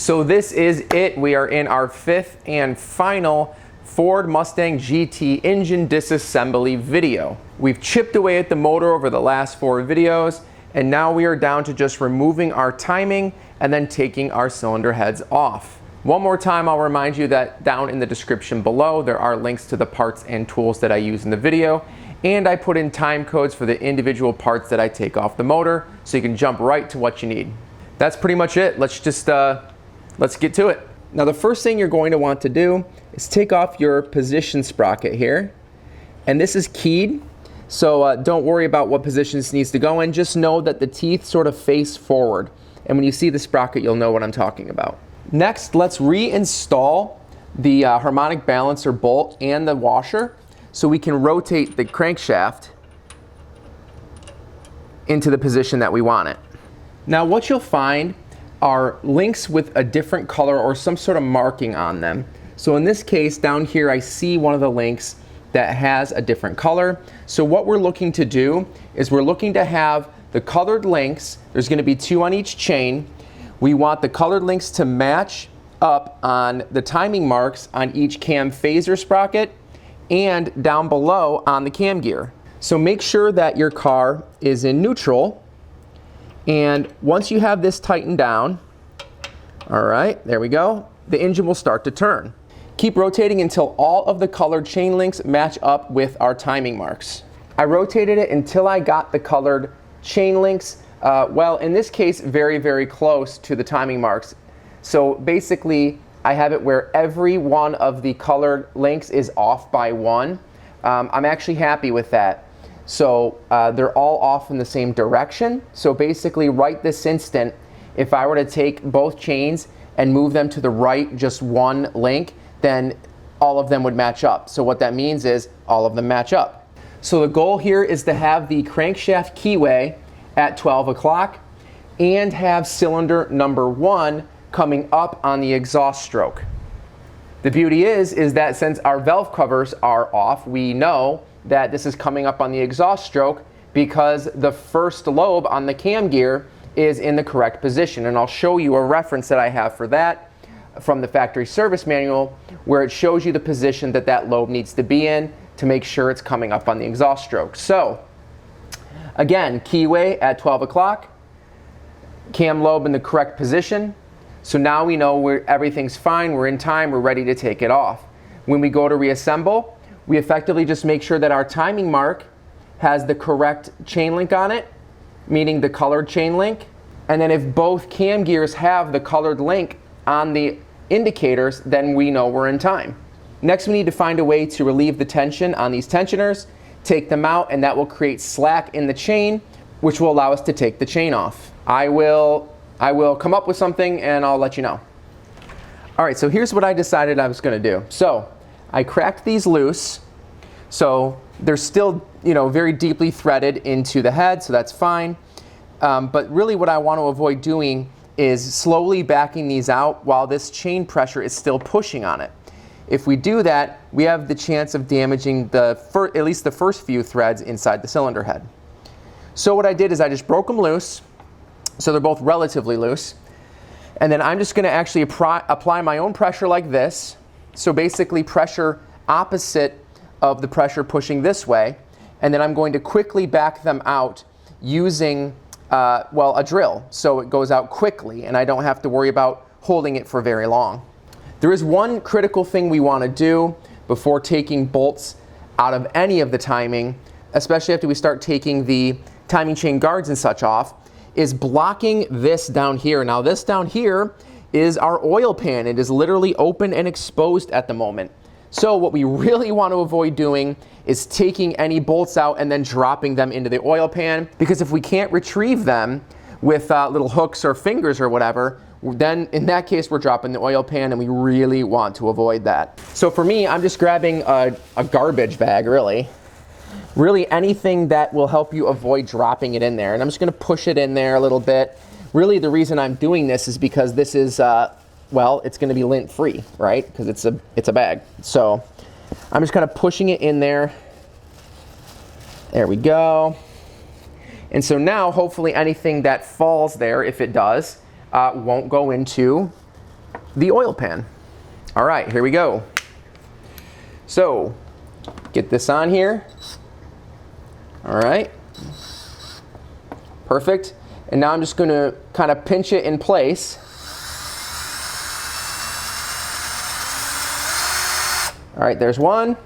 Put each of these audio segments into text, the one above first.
So this is it. We are in our fifth and final Ford Mustang GT engine disassembly video. We've chipped away at the motor over the last 4 videos, and now we are down to just removing our timing and then taking our cylinder heads off. One more time, I'll remind you that down in the description below, there are links to the parts and tools that I use in the video, and I put in time codes for the individual parts that I take off the motor, so you can jump right to what you need. That's pretty much it. Let's get to it. Now the first thing you're going to want to do is take off your position sprocket here. And this is keyed, so don't worry about what position this needs to go in. Just know that the teeth sort of face forward. And when you see the sprocket, you'll know what I'm talking about. Next, let's reinstall the harmonic balancer bolt and the washer so we can rotate the crankshaft into the position that we want it. Now what you'll find are links with a different color or some sort of marking on them. So in this case, down here, I see one of the links that has a different color. So what we're looking to do is we're looking to have the colored links. There's going to be 2 on each chain. We want the colored links to match up on the timing marks on each cam phaser sprocket and down below on the cam gear. So make sure that your car is in neutral. And once you have this tightened down, all right, there we go, the engine will start to turn. Keep rotating until all of the colored chain links match up with our timing marks. I rotated it until I got the colored chain links, well, in this case, very, very close to the timing marks. So basically, I have it where every one of the colored links is off by 1. I'm actually happy with that. So they're all off in the same direction. So basically right this instant, if I were to take both chains and move them to the right just 1 link, then all of them would match up. So what that means is all of them match up. So the goal here is to have the crankshaft keyway at 12 o'clock and have cylinder number 1 coming up on the exhaust stroke. The beauty is that since our valve covers are off, we know that this is coming up on the exhaust stroke because the first lobe on the cam gear is in the correct position. And I'll show you a reference that I have for that from the factory service manual where it shows you the position that that lobe needs to be in to make sure it's coming up on the exhaust stroke. So again, keyway at 12 o'clock, cam lobe in the correct position. So now we know everything's fine, we're in time, we're ready to take it off. When we go to reassemble, we effectively just make sure that our timing mark has the correct chain link on it, meaning the colored chain link. And then if both cam gears have the colored link on the indicators, then we know we're in time. Next, we need to find a way to relieve the tension on these tensioners, take them out, and that will create slack in the chain, which will allow us to take the chain off. I will come up with something and I'll let you know. All right, so here's what I decided I was gonna do. So I cracked these loose, so they're still, very deeply threaded into the head, so that's fine. But really what I want to avoid doing is slowly backing these out while this chain pressure is still pushing on it. If we do that, we have the chance of damaging at least the first few threads inside the cylinder head. So what I did is I just broke them loose, so they're both relatively loose. And then I'm just going to actually apply my own pressure like this. So basically pressure opposite of the pressure pushing this way, and then I'm going to quickly back them out using, a drill. So it goes out quickly and I don't have to worry about holding it for very long. There is one critical thing we want to do before taking bolts out of any of the timing, especially after we start taking the timing chain guards and such off, is blocking this down here. Now this down here is our oil pan. It is literally open and exposed at the moment. So what we really want to avoid doing is taking any bolts out and then dropping them into the oil pan, because if we can't retrieve them with little hooks or fingers or whatever, then in that case we're dropping the oil pan, and we really want to avoid that. So for me, I'm just grabbing a garbage bag, really anything that will help you avoid dropping it in there, and I'm just going to push it in there a little bit. Really, the reason I'm doing this is because this is, it's going to be lint free, right? Because it's a bag. So I'm just kind of pushing it in there. There we go. And so now, hopefully anything that falls there, if it does, won't go into the oil pan. All right, here we go. So, get this on here. All right. Perfect. And now I'm just going to kind of pinch it in place. All right, there's one.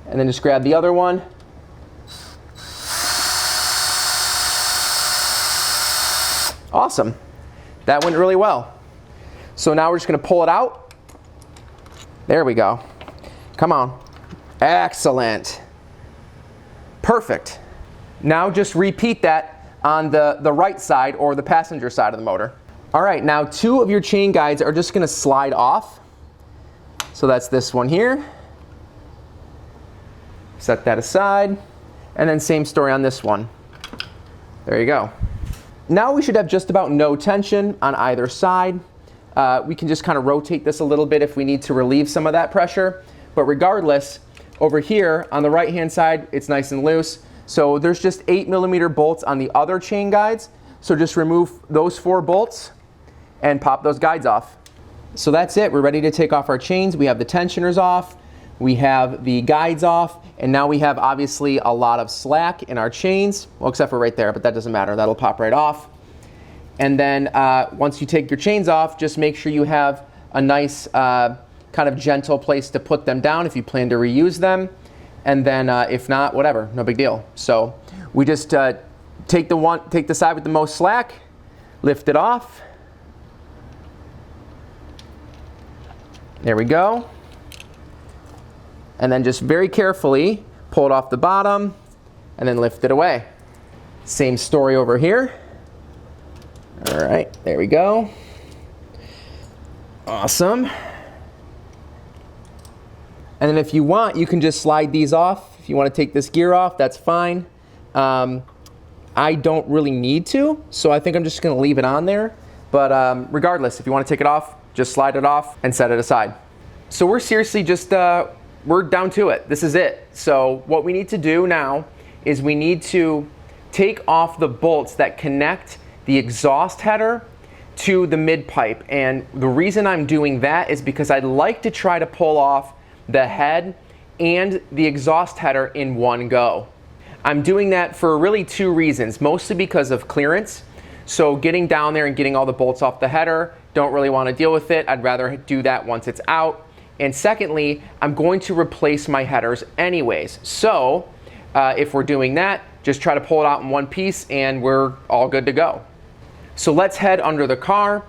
And then just grab the other one. Awesome. That went really well. So now we're just going to pull it out. There we go. Come on. Excellent. Perfect. Now just repeat that on the right side or the passenger side of the motor. All right, now 2 of your chain guides are just going to slide off. So that's this one here. Set that aside. And then same story on this one. There you go. Now we should have just about no tension on either side. We can just kind of rotate this a little bit if we need to relieve some of that pressure. But regardless, over here on the right hand side, it's nice and loose. So there's just 8mm bolts on the other chain guides. So just remove those 4 bolts and pop those guides off. So that's it. We're ready to take off our chains. We have the tensioners off. We have the guides off. And now we have obviously a lot of slack in our chains. Well, except for right there, but that doesn't matter. That'll pop right off. And then once you take your chains off, just make sure you have a nice kind of gentle place to put them down if you plan to reuse them. And then if not, whatever, no big deal. So we just take the side with the most slack, lift it off. There we go. And then just very carefully pull it off the bottom and then lift it away. Same story over here. All right, there we go. Awesome. And then if you want, you can just slide these off. If you want to take this gear off, that's fine. I don't really need to, so I think I'm just going to leave it on there. But regardless, if you want to take it off, just slide it off and set it aside. So we're seriously just, we're down to it. This is it. So what we need to do now is we need to take off the bolts that connect the exhaust header to the mid pipe. And the reason I'm doing that is because I'd like to try to pull off the head and the exhaust header in one go. I'm doing that for really 2 reasons, mostly because of clearance. So getting down there and getting all the bolts off the header, don't really want to deal with it. I'd rather do that once it's out. And secondly, I'm going to replace my headers anyways. So if we're doing that, just try to pull it out in one piece and we're all good to go. So let's head under the car.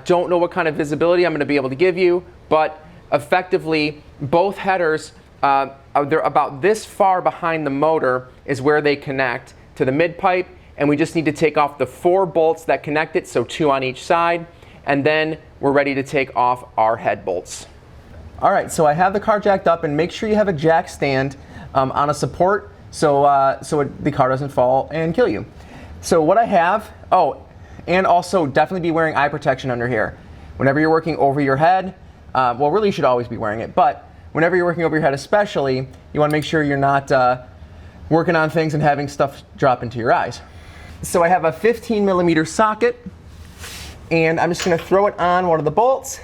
Don't know what kind of visibility I'm going to be able to give you, but effectively both headers, they're about this far behind the motor is where they connect to the mid pipe, and we just need to take off the 4 bolts that connect it, so 2 on each side, and then we're ready to take off our head bolts. All right, so I have the car jacked up, and make sure you have a jack stand on a support so the car doesn't fall and kill you. So what I have, and also definitely be wearing eye protection under here. Whenever you're working over your head, well, really you should always be wearing it, but whenever you're working over your head especially, you want to make sure you're not working on things and having stuff drop into your eyes. So I have a 15mm socket, and I'm just going to throw it on one of the bolts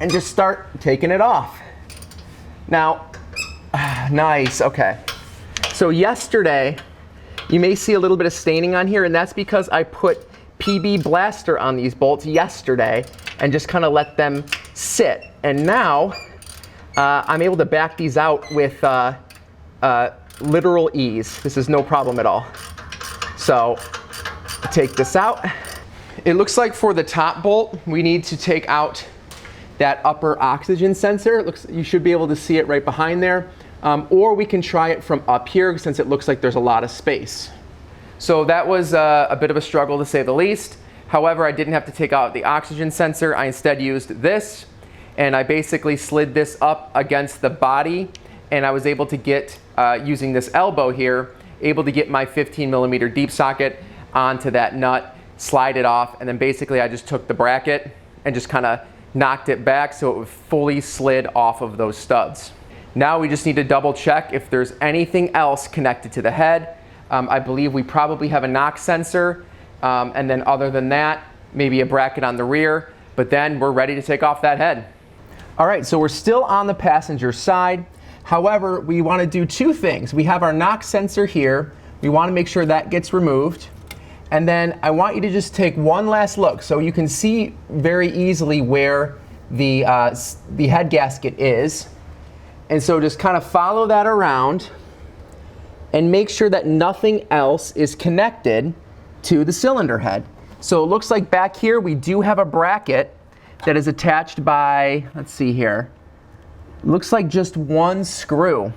and just start taking it off. Now, nice, okay. So yesterday, you may see a little bit of staining on here, and that's because I put PB Blaster on these bolts yesterday and just kind of let them sit. And now, I'm able to back these out with literal ease. This is no problem at all. So, take this out. It looks like for the top bolt, we need to take out that upper oxygen sensor. It looks, you should be able to see it right behind there. Or we can try it from up here since it looks like there's a lot of space. So that was a bit of a struggle to say the least. However, I didn't have to take out the oxygen sensor. I instead used this, and I basically slid this up against the body, and I was able to get, using this elbow here, able to get my 15mm deep socket onto that nut, slide it off, and then basically I just took the bracket and just kind of knocked it back so it fully slid off of those studs. Now we just need to double check if there's anything else connected to the head. I believe we probably have a knock sensor, and then other than that, maybe a bracket on the rear. but then we're ready to take off that head. All right, so we're still on the passenger side. However, we want to do two things. We have our knock sensor here. We want to make sure that gets removed. And then I want you to just take one last look so you can see very easily where the head gasket is. And so just kind of follow that around and make sure that nothing else is connected to the cylinder head. So it looks like back here we do have a bracket that is attached by, let's see here, looks like just one screw.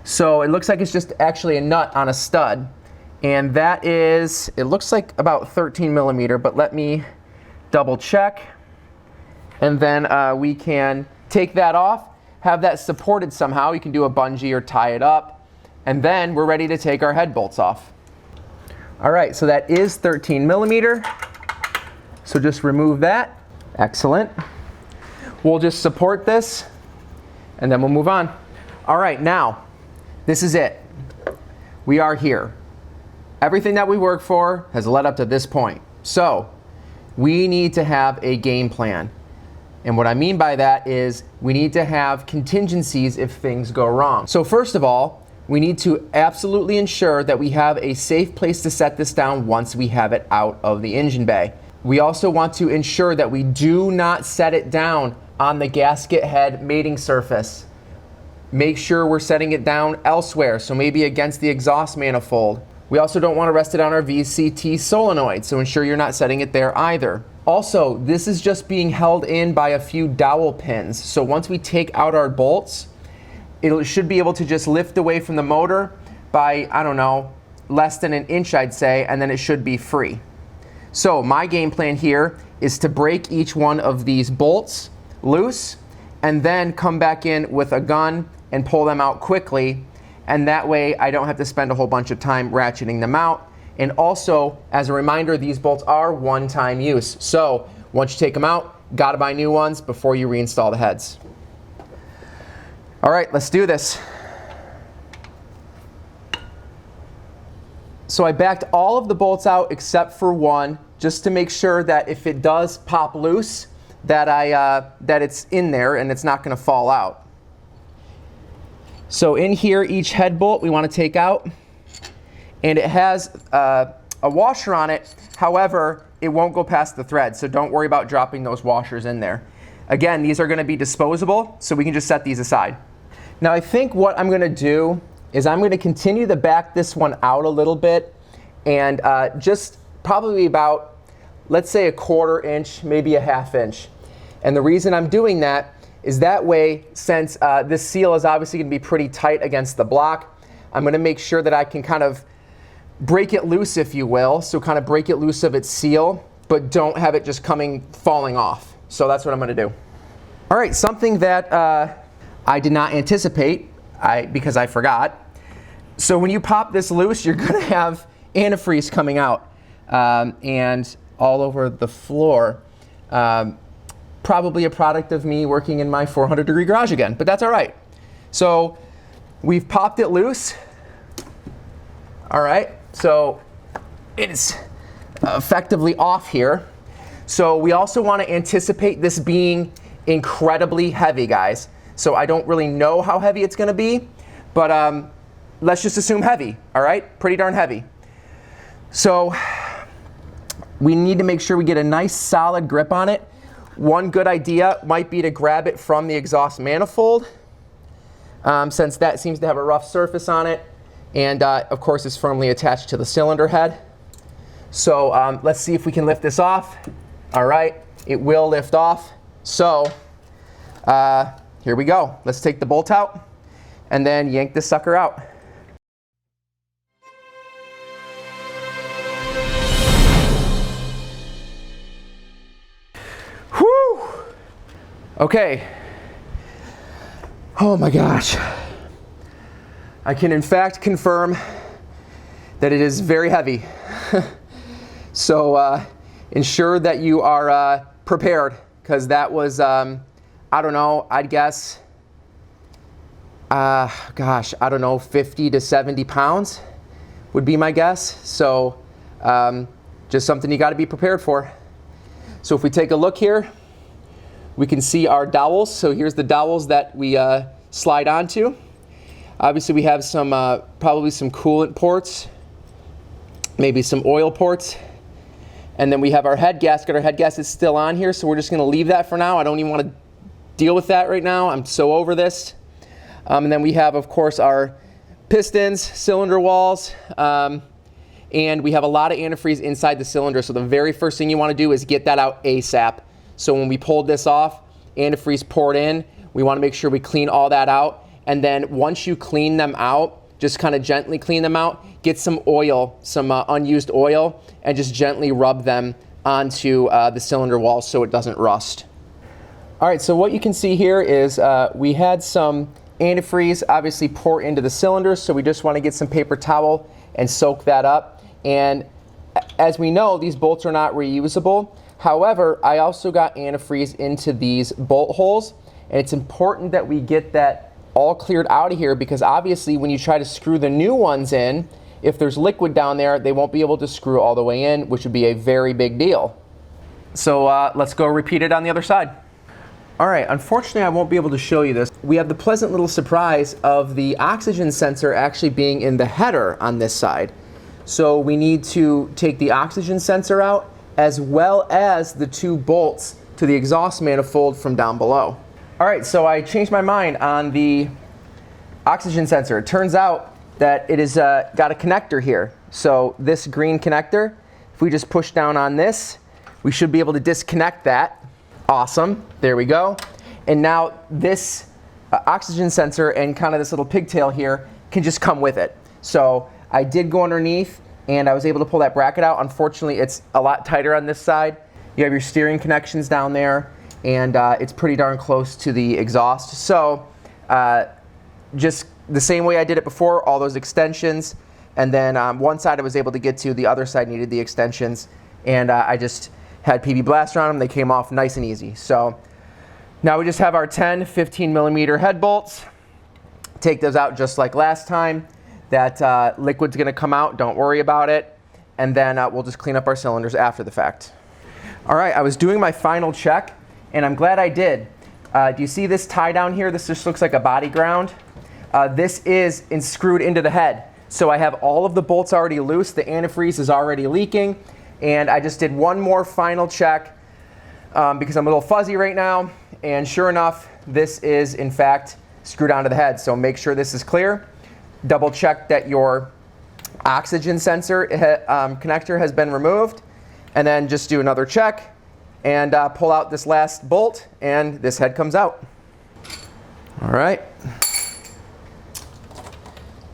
So it looks like it's just actually a nut on a stud. And that is, it looks like about 13 millimeter, but let me double check. And then we can take that off, have that supported somehow. You can do a bungee or tie it up. And then we're ready to take our head bolts off. All right, so that is 13 millimeter. So just remove that. Excellent. We'll just support this and then we'll move on. All right, now, this is it. We are here. Everything that we work for has led up to this point. So we need to have a game plan. And what I mean by that is we need to have contingencies if things go wrong. So first of all, we need to absolutely ensure that we have a safe place to set this down once we have it out of the engine bay. We also want to ensure that we do not set it down on the gasket head mating surface. Make sure we're setting it down elsewhere, so maybe against the exhaust manifold. We also don't want to rest it on our VCT solenoid, so ensure you're not setting it there either. Also, this is just being held in by a few dowel pins, so once we take out our bolts, it should be able to just lift away from the motor by, I don't know, less than an inch, I'd say, and then it should be free. So my game plan here is to break each one of these bolts loose and then come back in with a gun and pull them out quickly. And that way I don't have to spend a whole bunch of time ratcheting them out. And also, as a reminder, these bolts are one-time use. So once you take them out, gotta buy new ones before you reinstall the heads. All right, let's do this. So I backed all of the bolts out except for one, just to make sure that if it does pop loose, that it's in there and it's not going to fall out. So in here, each head bolt we want to take out, and it has a washer on it. However, it won't go past the thread, so don't worry about dropping those washers in there. Again, these are going to be disposable, so we can just set these aside. Now I think what I'm going to do is I'm going to continue to back this one out a little bit, and just probably about, let's say, a 1/4 inch, maybe a 1/2 inch. And the reason I'm doing that is that way, since this seal is obviously going to be pretty tight against the block, I'm going to make sure that I can kind of break it loose, if you will. So kind of break it loose of its seal, but don't have it just falling off. So that's what I'm going to do. All right, something that I did not anticipate because I forgot. So when you pop this loose, you're going to have antifreeze coming out and all over the floor. Probably a product of me working in my 400-degree garage again, but that's all right. So we've popped it loose. All right, so it's effectively off here. So we also want to anticipate this being incredibly heavy, guys. So I don't really know how heavy it's going to be, but let's just assume heavy, all right? Pretty darn heavy. So we need to make sure we get a nice solid grip on it. One good idea might be to grab it from the exhaust manifold, since that seems to have a rough surface on it, and of course is firmly attached to the cylinder head. So let's see if we can lift this off. All right, it will lift off. So here we go. Let's take the bolt out and then yank this sucker out. Whew. Okay. Oh my gosh. I can in fact confirm that it is very heavy. So ensure that you are prepared, because that was, I don't know, I'd guess, gosh, I don't know, 50 to 70 pounds would be my guess. So just something you got to be prepared for. So if we take a look here, we can see our dowels. So here's the dowels that we slide onto. Obviously we have some, probably some coolant ports, maybe some oil ports. And then we have our head gasket. Our head gasket is still on here, so we're just gonna leave that for now. I don't even wanna deal with that right now. I'm so over this. And then we have, of course, our pistons, cylinder walls, and we have a lot of antifreeze inside the cylinder. So the very first thing you wanna do is get that out ASAP. So when we pulled this off, antifreeze poured in, we wanna make sure we clean all that out. And then once you clean them out, just kind of gently clean them out, get some oil, some unused oil, and just gently rub them onto the cylinder wall so it doesn't rust. All right, so what you can see here is we had some antifreeze obviously pour into the cylinders, so we just want to get some paper towel and soak that up. And as we know, these bolts are not reusable. However, I also got antifreeze into these bolt holes, and it's important that we get that all cleared out of here, because obviously when you try to screw the new ones in, if there's liquid down there, they won't be able to screw all the way in, which would be a very big deal. So let's go repeat it on the other side. All right, unfortunately I won't be able to show you this. We have the pleasant little surprise of the oxygen sensor actually being in the header on this side. So we need to take the oxygen sensor out, as well as the two bolts to the exhaust manifold from down below. All right, so I changed my mind on the oxygen sensor. It turns out that it has got a connector here. So this green connector, if we just push down on this, we should be able to disconnect that. Awesome, there we go. And now this oxygen sensor and kind of this little pigtail here can just come with it. So I did go underneath and I was able to pull that bracket out. Unfortunately, it's a lot tighter on this side. You have your steering connections down there, and it's pretty darn close to the exhaust. So just the same way I did it before, all those extensions, and then one side I was able to get to, the other side needed the extensions, and I just had PB Blaster on them. They came off nice and easy. So now we just have our 10, 15 millimeter head bolts. Take those out just like last time. That liquid's gonna come out, don't worry about it. And then we'll just clean up our cylinders after the fact. All right, I was doing my final check, and I'm glad I did. Do you see this tie down here? This just looks like a body ground. This is screwed into the head. So I have all of the bolts already loose, the antifreeze is already leaking, and I just did one more final check because I'm a little fuzzy right now, and sure enough, this is in fact screwed onto the head. So make sure this is clear. Double check that your oxygen sensor connector has been removed, and then just do another check and pull out this last bolt, and this head comes out. All right.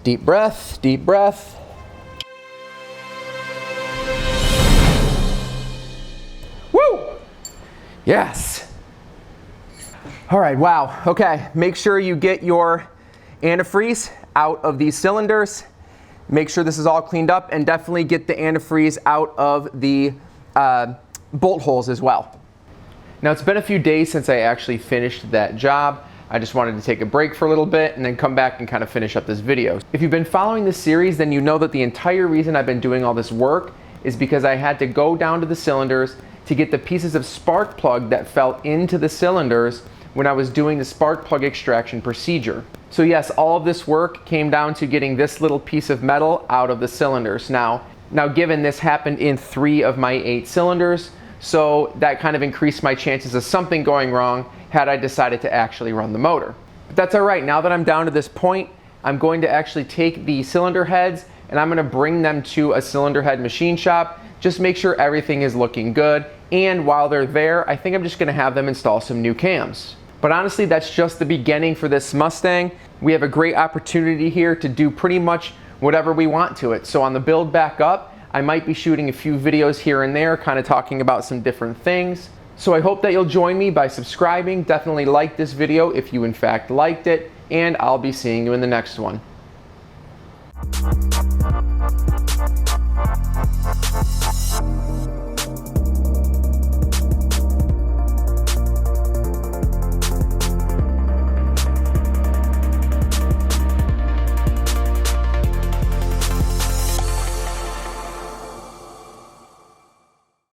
Deep breath, deep breath. Woo! Yes. All right, wow. Okay, make sure you get your antifreeze out of these cylinders. Make sure this is all cleaned up, and definitely get the antifreeze out of the bolt holes as well. Now, it's been a few days since I actually finished that job. I just wanted to take a break for a little bit and then come back and kind of finish up this video. If you've been following this series, then you know that the entire reason I've been doing all this work is because I had to go down to the cylinders to get the pieces of spark plug that fell into the cylinders when I was doing the spark plug extraction procedure. So yes, all of this work came down to getting this little piece of metal out of the cylinders. Now given this happened in 3 of my 8 cylinders, so that kind of increased my chances of something going wrong had I decided to actually run the motor. But that's all right. Now that I'm down to this point, I'm going to actually take the cylinder heads and I'm going to bring them to a cylinder head machine shop. Just make sure everything is looking good. And while they're there, I think I'm just going to have them install some new cams. But honestly, that's just the beginning for this Mustang. We have a great opportunity here to do pretty much whatever we want to it. So on the build back up, I might be shooting a few videos here and there, kind of talking about some different things. So I hope that you'll join me by subscribing. Definitely like this video if you in fact liked it, and I'll be seeing you in the next one.